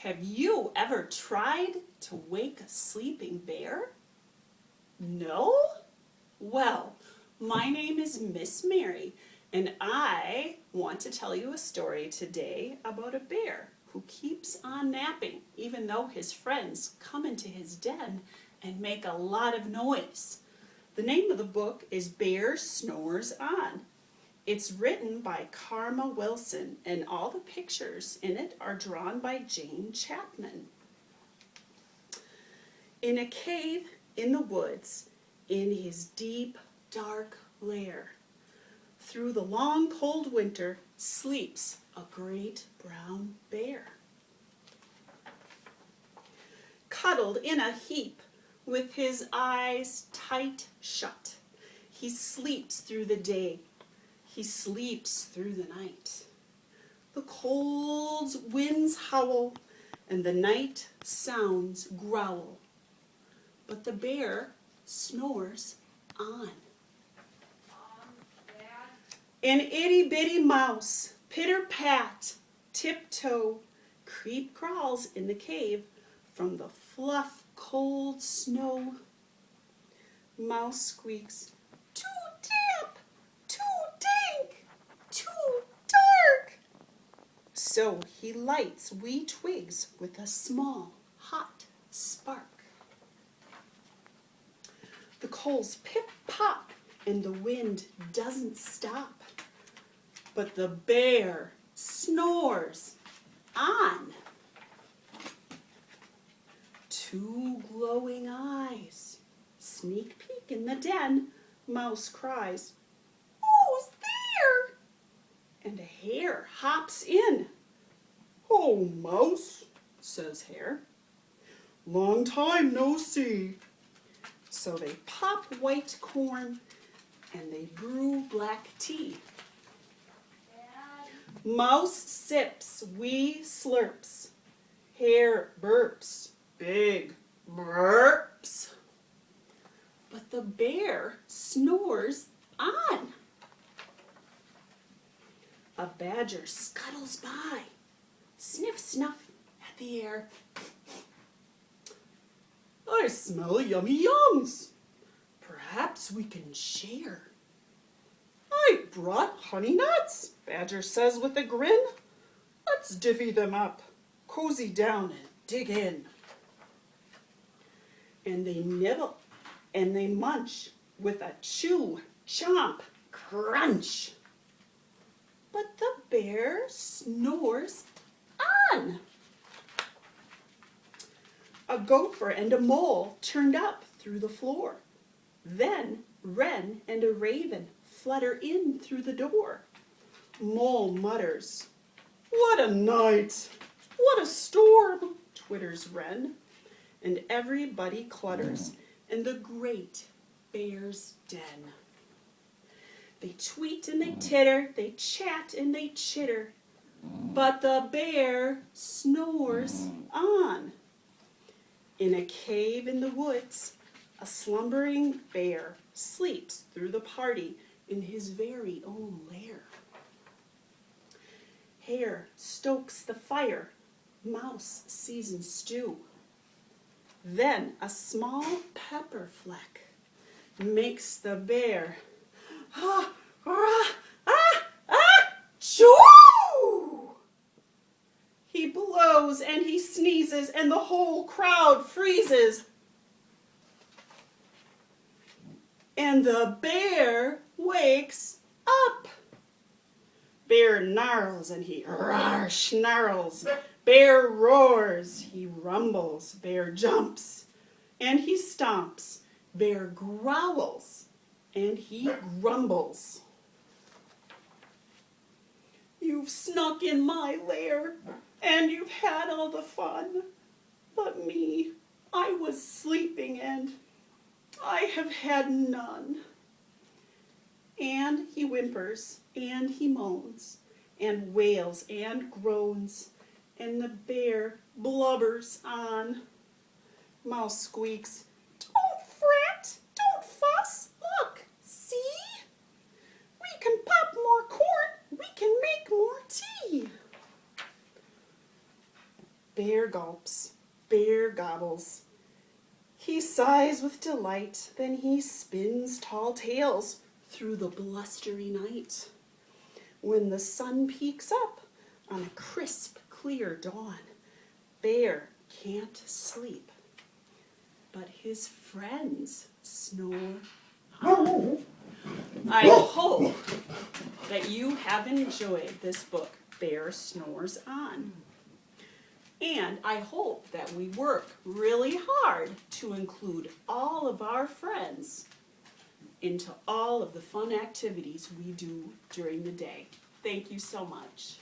Have you ever tried to wake a sleeping bear? No? Well, my name is Miss Mary, and I want to tell you a story today about a bear who keeps on napping even though his friends come into his den and make a lot of noise. The name of the book is Bear Snores On. It's written by Karma Wilson, and all the pictures in it are drawn by Jane Chapman. In a cave in the woods, in his deep, dark lair, through the long, cold winter, sleeps a great brown bear. Cuddled in a heap, with his eyes tight shut, he sleeps through the day. He sleeps through the night. The cold winds howl, and the night sounds growl. But the bear snores on. An itty-bitty mouse, pitter-pat, tiptoe, creep-crawls in the cave from the fluff cold snow. Mouse squeaks, "Too damp, too dank, too dark." So he lights wee twigs with a small, hot spark. The coals pip-pop and the wind doesn't stop. But the bear snores on. Two glowing eyes sneak peek in the den. Mouse cries, "Who's there?" And a hare hops in. "Oh, Mouse," says Hare, "long time no see." So they pop white corn and they brew black tea. Mouse sips wee slurps. Hare burps big burps. But the bear snores on. A badger scuttles by, sniff snuff at the air. "I smell yummy yums. Perhaps we can share." "I brought honey nuts," Badger says with a grin. "Let's divvy them up, cozy down and dig in." And they nibble and they munch with a chew, chomp, crunch. But the bear snores on. A gopher and a mole turned up through the floor. Then wren and a raven flutter in through the door. Mole mutters, "What a night! What a storm!" twitters wren. And everybody clutters in the great bear's den. They tweet and they titter, they chat and they chitter. But the bear snores on. In a cave in the woods, a slumbering bear sleeps through the party in his very own lair. Hare stokes the fire, mouse seasons stew. Then a small pepper fleck makes the bear choo! He blows and he sneezes and the whole crowd freezes. And the bear wakes up. Bear gnarls and he snarls. Bear roars, he rumbles. Bear jumps and he stomps. Bear growls and he grumbles. "You've snuck in my lair and you've had all the fun. But me, I was sleeping and I have had none." And he whimpers and he moans and wails and groans, and the bear blubbers on. Mouse squeaks, "Don't fret, don't fuss, look, see? We can pop more corn, we can make more tea." Bear gulps, bear gobbles. He sighs with delight, then he spins tall tales through the blustery night. When the sun peeks up on a crisp, clear dawn, Bear can't sleep, but his friends snore on. I hope that you have enjoyed this book, Bear Snores On. And I hope that we work really hard to include all of our friends into all of the fun activities we do during the day. Thank you so much.